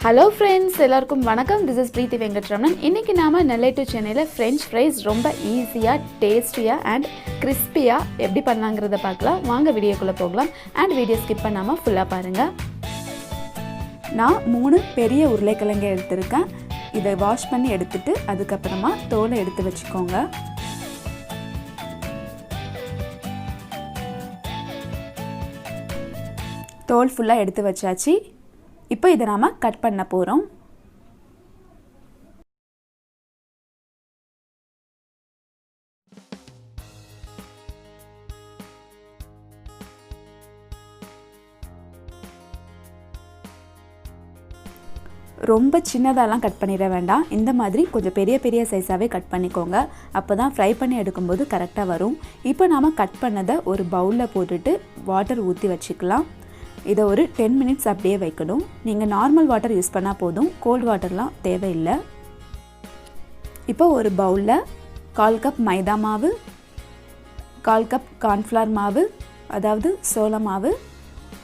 Hello friends, எல்லாருக்கும் வணக்கம். This is பிரீத்தி வெங்கட்ரமணன். இன்றைக்கி நாம் நெல்லை டு சென்னையில் ஃப்ரெஞ்ச் ஃப்ரைஸ் ரொம்ப ஈஸியாக, டேஸ்டியாக அண்ட் கிறிஸ்பியாக எப்படி பண்ணலாங்கிறத பார்க்கலாம். வாங்க வீடியோக்குள்ளே போகலாம். அண்ட் வீடியோ ஸ்கிப் பண்ணாமல் ஃபுல்லாக பாருங்கள். நான் 3 பெரிய உருளைக்கிழங்கு எடுத்திருக்கேன். இதை வாஷ் பண்ணி எடுத்துட்டு அதுக்கப்புறமா தோலை எடுத்து வச்சுக்கோங்க. தோல் ஃபுல்லாக எடுத்து வச்சாச்சு. இப்போ இதை நாம் கட் பண்ண போகிறோம். ரொம்ப சின்னதாலாம் கட் பண்ணிட வேண்டாம். இந்த மாதிரி கொஞ்சம் பெரிய பெரிய சைஸாகவே கட் பண்ணிக்கோங்க. அப்போ தான் ஃப்ரை பண்ணி எடுக்கும்போது கரெக்டாக வரும். இப்போ நாம் கட் பண்ணதை ஒரு பவுலில் போட்டுட்டு வாட்டர் ஊற்றி வச்சுக்கலாம். இதை ஒரு 10 மினிட்ஸ் அப்படியே வைக்கணும். நீங்கள் நார்மல் வாட்டர் யூஸ் பண்ணால் போதும், கோல்டு வாட்டர்லாம் தேவையில்லை. இப்போ ஒரு பவுலில் 1/4 கப் மைதா மாவு, 1/4 கப் கார்ன்ஃப்ளவர் மாவு, அதாவது சோள மாவு,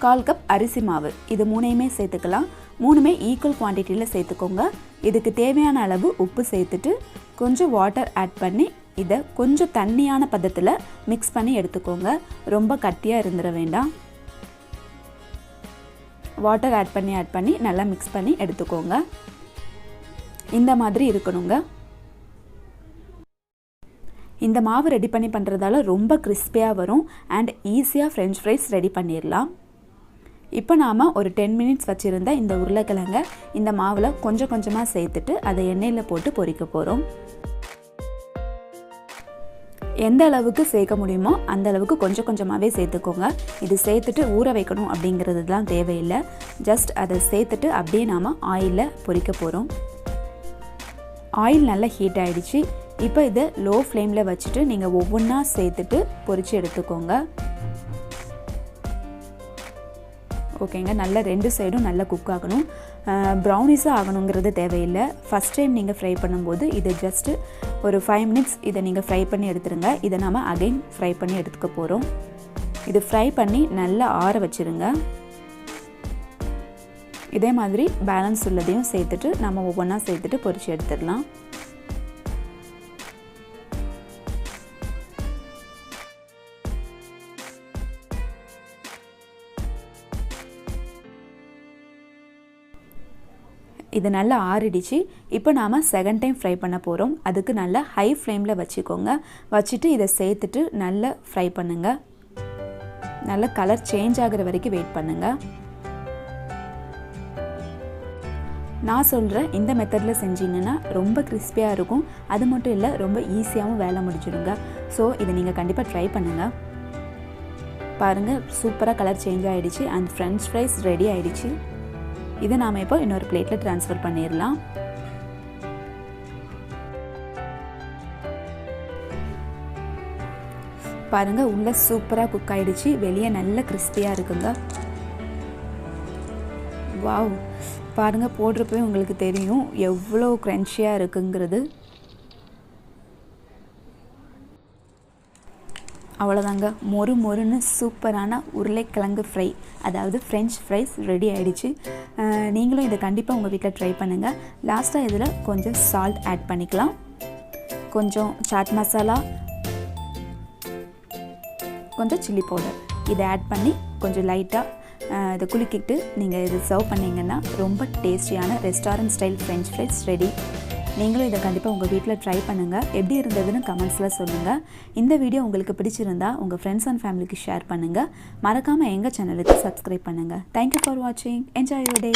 1/4 கப் அரிசி மாவு, இது 3ஐயுமே சேர்த்துக்கலாம். 3மே ஈக்குவல் குவான்டிட்டியில் சேர்த்துக்கோங்க. இதுக்கு தேவையான அளவு உப்பு சேர்த்துட்டு கொஞ்சம் வாட்டர் ஆட் பண்ணி இதை கொஞ்சம் தண்ணியான பதத்தில் மிக்ஸ் பண்ணி எடுத்துக்கோங்க. ரொம்ப கட்டியாக இருந்துட வேண்டாம். வாட்டர் ஆட் பண்ணி நல்லா மிக்ஸ் பண்ணி எடுத்துக்கோங்க. இந்த மாதிரி இருக்கணுங்க. இந்த மாவு ரெடி பண்ணி பண்ணுறதால ரொம்ப கிறிஸ்பியாக வரும் அண்ட் ஈஸியாக ஃப்ரெஞ்ச் ஃப்ரைஸ் ரெடி பண்ணிடலாம். இப்போ நாம் ஒரு 10 மினிட்ஸ் வச்சுருந்த இந்த உருளைக்கிழங்கை இந்த மாவில் கொஞ்சம் கொஞ்சமாக சேர்த்துட்டு அதை எண்ணெயில் போட்டு பொரிக்க போகிறோம். எந்த அளவுக்கு சேர்க்க முடியுமோ அந்த அளவுக்கு கொஞ்சம் கொஞ்சமாகவே சேர்த்துக்கோங்க. இது சேர்த்துட்டு ஊற வைக்கணும் அப்படிங்கிறதுலாம் தேவையில்லை. ஜஸ்ட் அதை சேர்த்துட்டு அப்படியே நாம் ஆயிலில் பொரிக்க போகிறோம். ஆயில் நல்லா ஹீட் ஆகிடுச்சு. இப்போ இதை லோ ஃப்ளேமில் வச்சுட்டு நீங்கள் ஒவ்வொன்றா சேர்த்துட்டு பொரித்து எடுத்துக்கோங்க. ஓகேங்க, நல்லா 2 சைடும் நல்லா குக் ஆகணும். ப்ரௌனிஸாக ஆகணுங்கிறது தேவையில்லை. ஃபஸ்ட் டைம் நீங்கள் ஃப்ரை பண்ணும்போது இது ஜஸ்ட்டு ஒரு 5 மினிட்ஸ் இதை நீங்கள் ஃப்ரை பண்ணி எடுத்துருங்க. இதை நாம் அகைன் ஃப்ரை பண்ணி எடுத்துக்க போகிறோம். இது ஃப்ரை பண்ணி நல்லா ஆற வச்சுருங்க. இதே மாதிரி பேலன்ஸ் உள்ளதையும் சேர்த்துட்டு நம்ம ஒவ்வொன்றா சேர்த்துட்டு பொரிச்சு எடுத்துடலாம். இது நல்லா ஆறிடுச்சு. இப்போ நாம் செகண்ட் டைம் ஃப்ரை பண்ண போகிறோம். அதுக்கு நல்லா ஹை ஃப்ளேமில் வச்சுக்கோங்க. வச்சுட்டு இதை சேர்த்துட்டு நல்லா ஃப்ரை பண்ணுங்கள். நல்லா கலர் சேஞ்ச் ஆகிற வரைக்கும் வெயிட் பண்ணுங்கள். நான் சொல்கிற இந்த மெத்தடில் செஞ்சிங்கன்னா ரொம்ப கிறிஸ்பியாக இருக்கும். அது மட்டும் இல்லை, ரொம்ப ஈஸியாகவும் வேலை முடிச்சிடுங்க. ஸோ இதை நீங்கள் கண்டிப்பாக ட்ரை பண்ணுங்கள். பாருங்கள், சூப்பராக கலர் சேஞ்ச் ஆகிடுச்சு அண்ட் ஃப்ரெஞ்ச் ஃப்ரைஸ் ரெடி ஆகிடுச்சு. இதை நாம் இப்போ இன்னொரு பிளேட்டில் ட்ரான்ஸ்ஃபர் பண்ணிடலாம். பாருங்கள், உள்ளே சூப்பராக குக் ஆகிடுச்சு. வெளியே நல்ல கிறிஸ்பியாக இருக்குங்க. வாவ், பாருங்கள், போடுறப்பவே உங்களுக்கு தெரியும் எவ்வளோ க்ரன்ச்சியாக இருக்குங்கிறது. அவ்வளோதாங்க, மொறுன்னு சூப்பரான உருளைக்கிழங்கு ஃப்ரை, அதாவது ஃப்ரெஞ்ச் ஃப்ரைஸ் ரெடி ஆகிடுச்சு. நீங்களும் இதை கண்டிப்பாக உங்கள் வீட்டில் ட்ரை பண்ணுங்கள். லாஸ்ட்டாக இதில் கொஞ்சம் சால்ட் ஆட் பண்ணிக்கலாம், கொஞ்சம் சாட் மசாலா, கொஞ்சம் சில்லி பவுடர் இதை ஆட் பண்ணி கொஞ்சம் லைட்டாக இதை குலுக்கிட்டு நீங்கள் இதை சர்வ் பண்ணிங்கன்னா ரொம்ப டேஸ்டியான restaurant style French fries ready. நீங்களும் இதை கண்டிப்பாக உங்கள் வீட்டில் ட்ரை பண்ணுங்கள். எப்படி இருந்ததுன்னு கமெண்ட்ஸில் சொல்லுங்கள். இந்த வீடியோ உங்களுக்கு பிடிச்சிருந்தா உங்கள் ஃப்ரெண்ட்ஸ் அண்ட் ஃபேமிலிக்கு ஷேர் பண்ணுங்கள். மறக்காமல் எங்கள் சேனலுக்கு சப்ஸ்கிரைப் பண்ணுங்கள். தேங்க்யூ ஃபார் வாட்சிங். Enjoy your day.